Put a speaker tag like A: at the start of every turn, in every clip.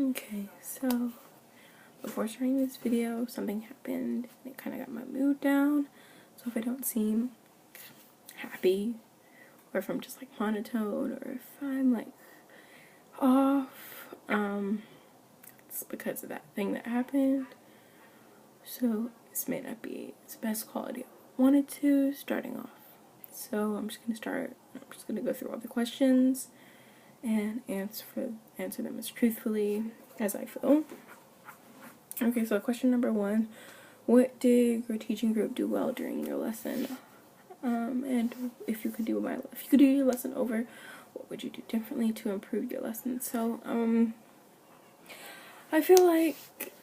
A: Okay, so before starting this video, something happened and it kind of got my mood down. So if I don't seem happy, or if I'm just like monotone, or if I'm like off, it's because of that thing that happened. So this may not be its best quality I wanted to starting off. So I'm just gonna go through all the questions and answer them as truthfully as I feel. Okay, so question number 1. What did your teaching group do well during your lesson? And if you could do your lesson over, what would you do differently to improve your lesson? So, I feel like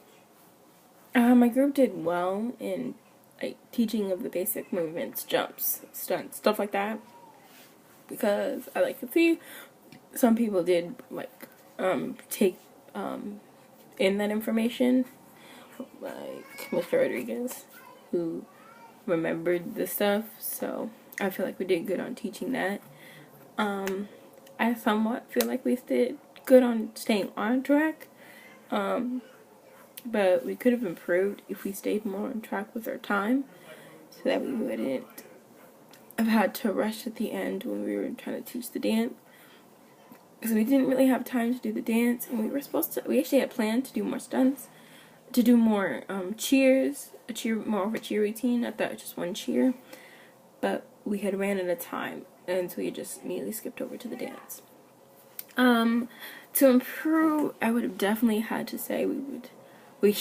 A: my group did well in like teaching of the basic movements, jumps, stunts, stuff like that. Because I could see some people did like take in that information, like Mr. Rodriguez, who remembered the stuff, so I feel like we did good on teaching that. I somewhat feel like we did good on staying on track, but we could have improved if we stayed more on track with our time, so that we wouldn't have had to rush at the end when we were trying to teach the dance. Because we didn't really have time to do the dance, and we actually had planned to do more stunts, to do more cheers, more of a cheer routine, not that just one cheer, but we had ran out of time, and so we just immediately skipped over to the dance. To improve, I would have definitely had to say we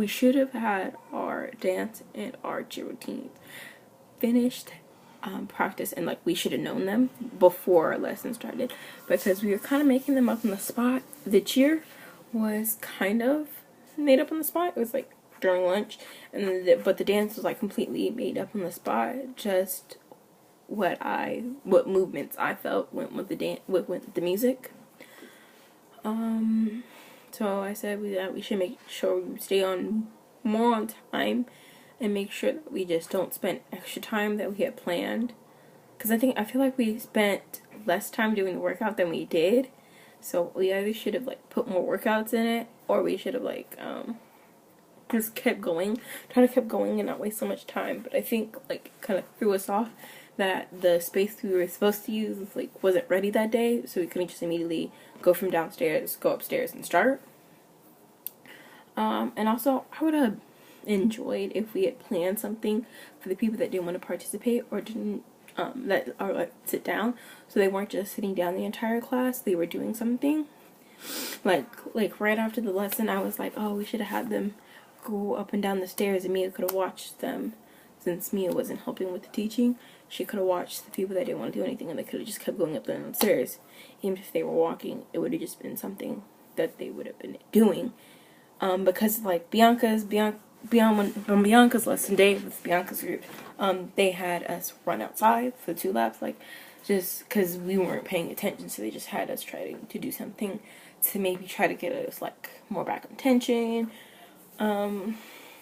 A: should have had our dance and our cheer routines finished, practice, and like we should have known them before our lesson started, because we were kind of making them up on the spot. The cheer was kind of made up on the spot. It was like during lunch, and but the dance was like completely made up on the spot. Just what movements I felt went with the with the music. So I said we should make sure we stay on more on time, and make sure that we just don't spend extra time that we had planned. Because I feel like we spent less time doing the workout than we did. So we either should have like put more workouts in it, or we should have like just kept going and not waste so much time. But I think like kind of threw us off that the space we were supposed to use wasn't ready that day, so we couldn't just immediately go from downstairs, go upstairs and start. And also I would have enjoyed if we had planned something for the people that didn't want to participate or didn't sit down, so they weren't just sitting down the entire class, they were doing something. Like right after the lesson, I was like, oh, we should have had them go up and down the stairs, and Mia could have watched them. Since Mia wasn't helping with the teaching, she could have watched the people that didn't want to do anything, and they could have just kept going up and down the stairs. Even if they were walking, it would have just been something that they would have been doing. Because like on Bianca's lesson day with Bianca's group, they had us run outside for 2 laps, like just because we weren't paying attention, so they just had us trying to do something to maybe try to get us like more back on tension.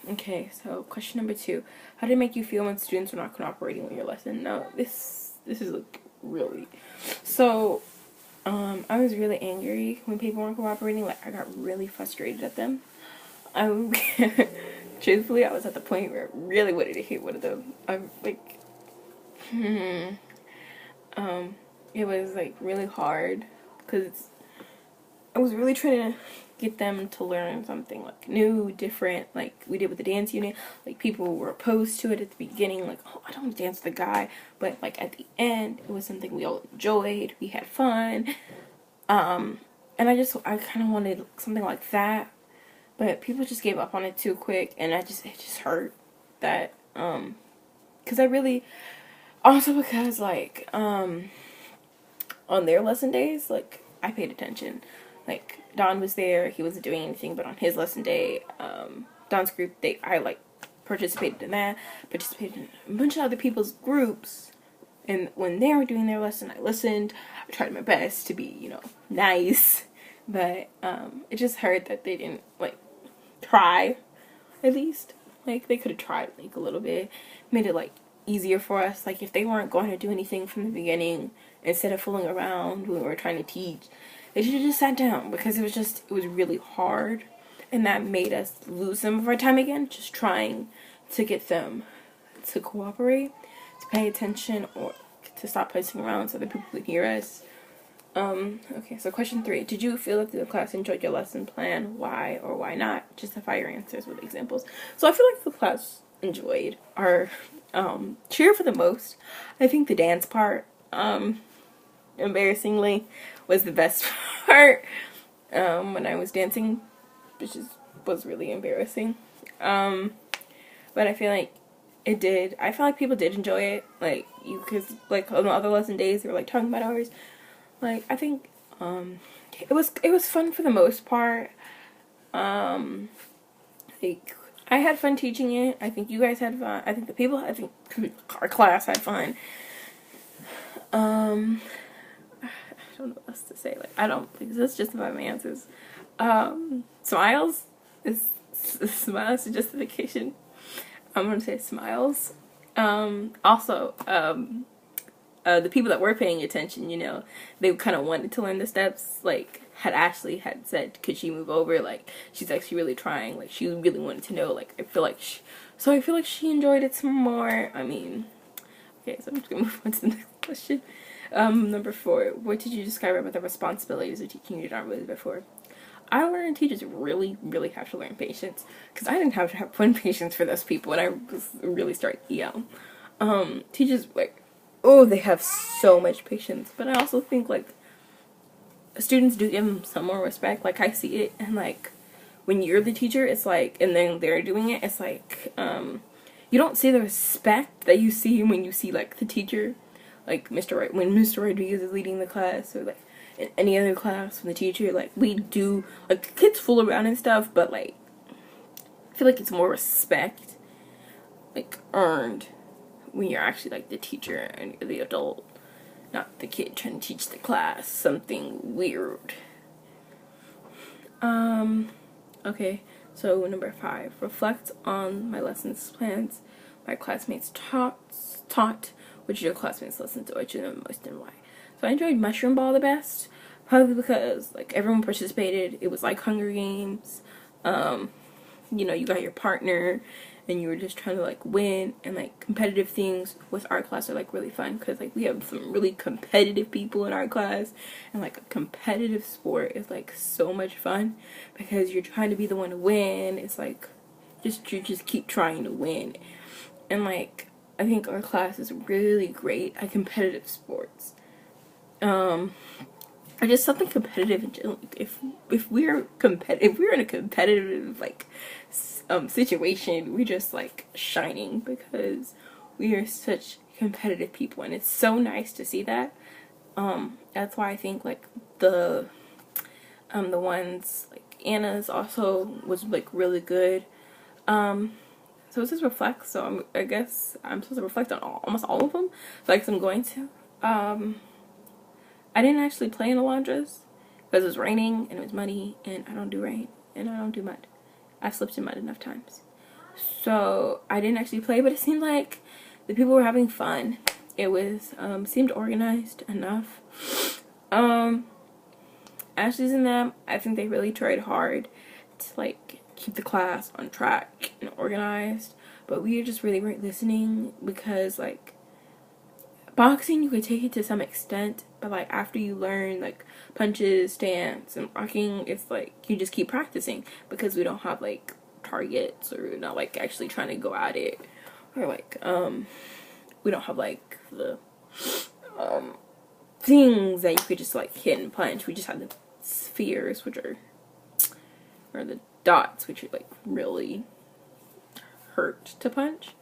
A: Okay, so question number 2: how did it make you feel when students were not cooperating with your lesson? Now this is like really, so I was really angry when people weren't cooperating. Like I got really frustrated at them. Truthfully, I was at the point where I really wanted to hit one of them. It was like really hard because I was really trying to get them to learn something like new, different, like we did with the dance unit. Like people were opposed to it at the beginning, like, oh, I don't want to dance with the guy, but like at the end, it was something we all enjoyed. We had fun, and I kind of wanted something like that. But people just gave up on it too quick, and it just hurt that, because I really, also because, like, on their lesson days, like, I paid attention. Like, Don was there, he wasn't doing anything, but on his lesson day, Don's group, I participated in that, participated in a bunch of other people's groups, and when they were doing their lesson, I listened. I tried my best to be, nice, but, it just hurt that they didn't, try, at least. Like, they could have tried, a little bit. Made it, easier for us. Like, if they weren't going to do anything from the beginning, instead of fooling around when we were trying to teach, they should have just sat down, because it was really hard, and that made us lose some of our time again, just trying to get them to cooperate, to pay attention, or to stop pacing around so that people could hear us. Okay, so question 3. Did you feel that the class enjoyed your lesson plan? Why or why not? Justify your answers with examples. So I feel like the class enjoyed our cheer for the most. I think the dance part, embarrassingly, was the best part when I was dancing, which was really embarrassing. But I feel like I feel like people did enjoy it. Like, because like on the other lesson days, they were like talking about ours. Like, I think it was fun for the most part. Like, I had fun teaching it. I think you guys had fun. I think our class had fun. I don't know what else to say. Like, I don't think that's justify my answers. Smiles is justification. I'm gonna say smiles. Also, the people that were paying attention, you know, they kind of wanted to learn the steps. Like, Ashley had said, could she move over? Like, she's actually really trying. Like, she really wanted to know. Like, I feel like she enjoyed it some more. I mean, okay, so I'm just gonna move on to the next question. Number 4. What did you describe about the responsibilities of teaching you not really before? I learned teachers really, really have to learn patience, because I didn't have to have fun patience for those people when I was really starting EL. Teachers, like, oh, they have so much patience, but I also think, like, students do give them some more respect. Like, I see it, and, like, when you're the teacher, it's like, and then they're doing it, it's like, you don't see the respect that you see when you see, like, the teacher, like, when Mr. Rodriguez is leading the class, or, like, in any other class from the teacher. Like, we do, like, kids fool around and stuff, but, like, I feel like it's more respect, like, earned when you're actually, like, the teacher and you're the adult, not the kid trying to teach the class something weird. Okay, so number 5. Reflect on my lessons plans my classmates taught. Which of your classmates listened to which of them most and why? So I enjoyed Mushroom Ball the best, probably because, like, everyone participated. It was like Hunger Games. You know, you got your partner, and you were just trying to, like, win, and, like, competitive things with our class are, like, really fun, because, like, we have some really competitive people in our class, and, like, a competitive sport is, like, so much fun, because you're trying to be the one to win. It's, like, you just keep trying to win, and, like, I think our class is really great at competitive sports. Or just something competitive in general. If we're in a competitive, like, situation, we're just, like, shining, because we are such competitive people, and it's so nice to see that. That's why I think, like, the ones, like, Anna's also was, like, really good. So it says reflect, so I guess I'm supposed to reflect on almost all of them, so I guess I'm going to. I didn't actually play in Alondra's because it was raining and it was muddy, and I don't do rain and I don't do mud. I've slipped in mud enough times. So I didn't actually play, but it seemed like the people were having fun. It was, seemed organized enough. Ashley's and them, I think they really tried hard to, like, keep the class on track and organized, but we just really weren't listening, because, like, boxing, you could take it to some extent, but, like, after you learn, like, punches, stance, and blocking, it's like you just keep practicing, because we don't have, like, targets, or we're not, like, actually trying to go at it, or, like, we don't have, like, the things that you could just, like, hit and punch. We just have the spheres, which are, or the dots, which are, like, really hurt to punch.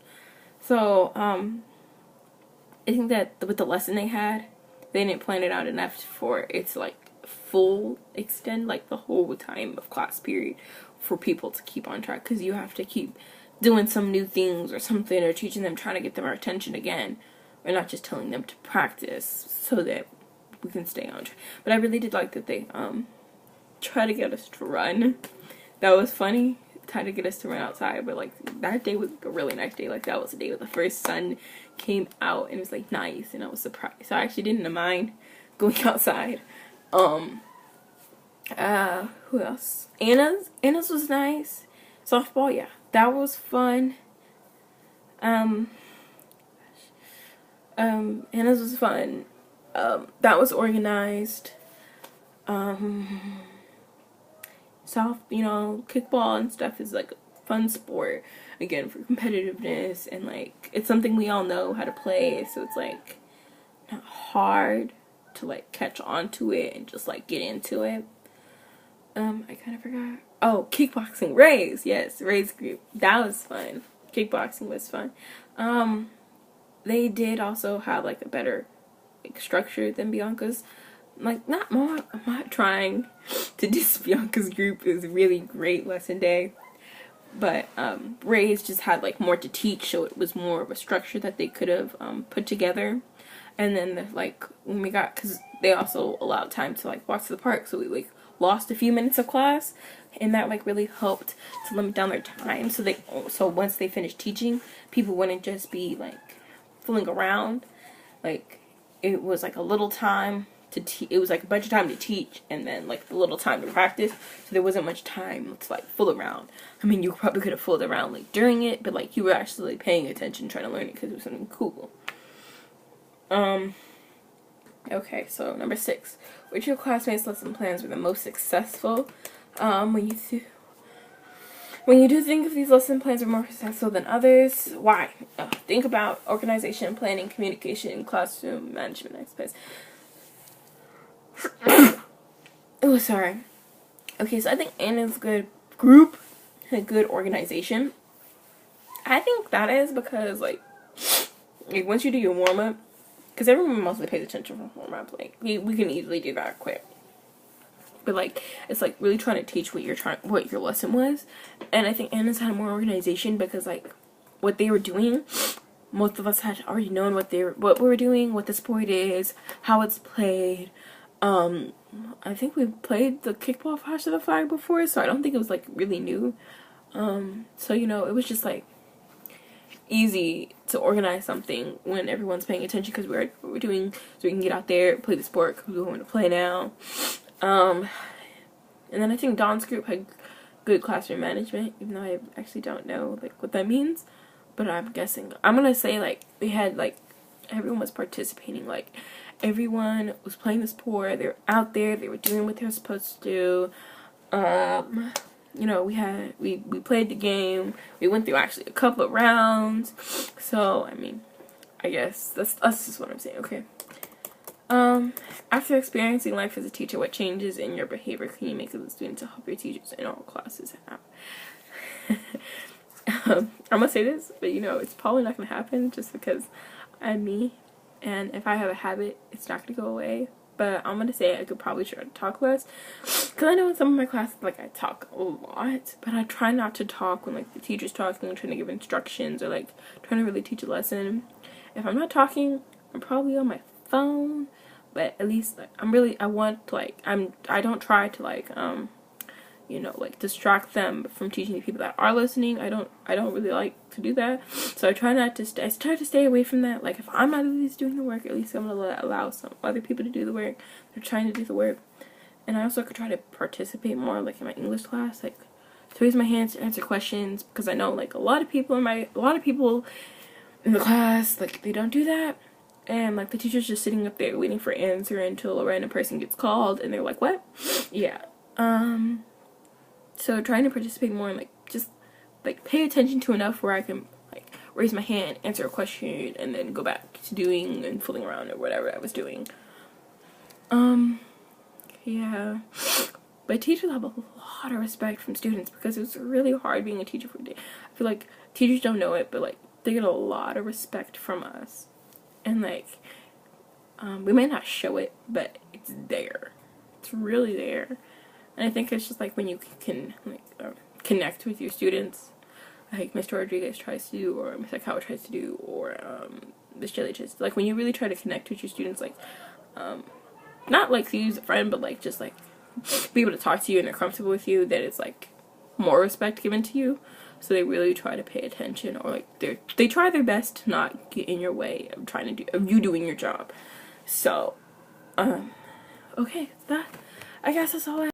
A: So I think that with the lesson they had, they didn't plan it out enough for its, like, full extent, like, the whole time of class period, for people to keep on track, because you have to keep doing some new things or something, or teaching them, trying to get their attention again, or not just telling them to practice so that we can stay on track. But I really did like that they try to get us to run. That was funny. Try to get us to run outside, but, like, that day was, like, a really nice day. Like, that was the day where the first sun came out, and it was, like, nice, and I was surprised. So I actually didn't mind going outside. Who else? Anna's was nice. Softball, yeah, that was fun. Anna's was fun. That was organized. Kickball and stuff is like a fun sport, again, for competitiveness, and like it's something we all know how to play, so it's like not hard to like catch on to it and just like get into it. I kind of forgot. Oh, kickboxing. Ray's group. That was fun. Kickboxing was fun. They did also have like a better like structure than Bianca's. Like, I'm not trying to diss Bianca's group. It was a really great lesson day. But Ray's just had like more to teach, so it was more of a structure that they could have put together. And then when we got, because they also allowed time to like walk to the park, so we like lost a few minutes of class, and that like really helped to limit down their time. So once they finished teaching, people wouldn't just be like fooling around. Like, it was like a little time to it was like a bunch of time to teach, and then like a little time to practice, so there wasn't much time to like fool around. I mean, you probably could have fooled around like during it, but like you were actually paying attention, trying to learn it because it was something cool. Okay, so number 6. Which of your classmates' lesson plans were the most successful? When you do think of these lesson plans are more successful than others, why? Think about organization, planning, communication, classroom management, next place. Oh, sorry. Okay, so I think Anna's good group had good organization. I think that is because like once you do your warm up, because everyone mostly pays attention for warm up. Like we can easily do that quick. But like it's like really trying to teach what your lesson was, and I think Anna's had more organization because like what they were doing, most of us had already known what we were doing, what the sport is, how it's played. I think we played the kickball flash of the flag before, so I don't think it was like really new. So it was just like easy to organize something when everyone's paying attention because we're doing, so we can get out there, play the sport because we want to play now. And then I think Dawn's group had good classroom management, even though I actually don't know like what that means, but I'm guessing, I'm gonna say like they had like everyone was participating, like everyone was playing the sport, they were out there, they were doing what they were supposed to do. We played the game. We went through actually a couple of rounds. So, I mean, I guess that's just what I'm saying, okay? After experiencing life as a teacher, what changes in your behavior can you make as a student to help your teachers in all classes have? I'm gonna say this, but it's probably not gonna happen just because I'm me. And if I have a habit, it's not gonna go away. But I'm gonna say I could probably try to talk less, because I know in some of my classes like I talk a lot, but I try not to talk when like the teacher's talking, trying to give instructions, or like trying to really teach a lesson. If I'm not talking, I'm probably on my phone, but at least like I don't try to like distract them from teaching the people that are listening. I don't really like to do that, so I try to stay away from that. Like if I'm not at least doing the work, at least I'm gonna allow some other people to do the work. They're trying to do the work, and I also could try to participate more, like in my English class, like to raise my hands to answer questions, because I know like a lot of people in the class, like they don't do that, and like the teacher's just sitting up there waiting for an answer until a random person gets called, and they're like, what? Yeah. So trying to participate more and like just like pay attention to enough where I can like raise my hand, answer a question, and then go back to doing and fooling around or whatever I was doing. Yeah. But teachers have a lot of respect from students because it's really hard being a teacher for a day. I feel like teachers don't know it, but like they get a lot of respect from us. And like we may not show it, but it's there. It's really there. And I think it's just like when you can like connect with your students, like Mr. Rodriguez tries to do, or Mr. Akawa tries to do, or Miss Jelly tries to, like when you really try to connect with your students, like not like to use a friend, but like just like be able to talk to you and they're comfortable with you, that it's like more respect given to you. So they really try to pay attention, or like they try their best to not get in your way of you doing your job. So okay, I guess that's all I